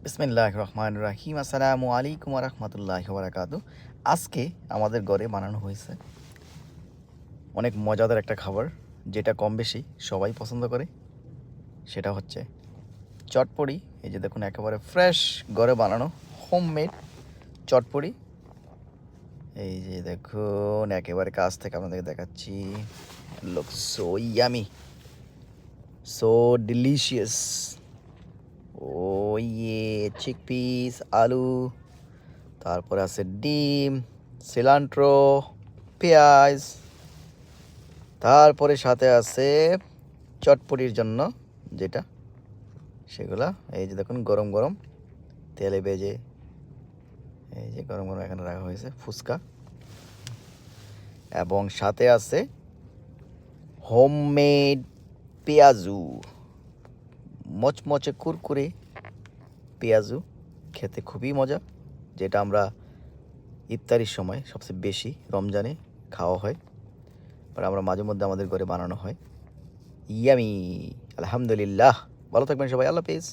বিসমিল্লাহির রহমানির রহিম। আসসালামু আলাইকুম ওয়া রাহমাতুল্লাহি ওয়া বারাকাতুহু। আজকে আমাদের ঘরে বানানো হয়েছে অনেক মজাদার একটা খাবার, যেটা কম বেশি সবাই পছন্দ করে। সেটা হচ্ছে চটপটি। এই যে দেখুন, একেবারে ফ্রেশ ঘরে বানানো হোমমেড চটপটি। এই যে দেখুন, একেবারে কাছ থেকে আপনাদেরকে দেখাচ্ছি। Look so yummy, so delicious. ও ইয়ে, চিকপিস, আলু, তারপরে আছে ডিম, সিলান্ট্রো, পেঁয়াজ, তারপরে সাথে আছে চটপটির জন্য যেটা, সেগুলা এই যে দেখুন গরম গরম তেলে ভেজে, এই যে গরম গরম এখানে রাখা হয়েছে ফুচকা, এবং সাথে আছে হোমমেড পেঁয়াজু, মচমচে কুরকুরে পেঁয়াজু, খেতে খুবই মজা। যেটা আমরা ইফতারির সময় সবচেয়ে বেশি রমজানে খাওয়া হয়, আর আমরা মাঝে মধ্যে আমাদের ঘরে বানানো হয়। ইয়ামি, আলহামদুলিল্লাহ। ভালো থাকবেন সবাই, আল্লাহ হাফেজ।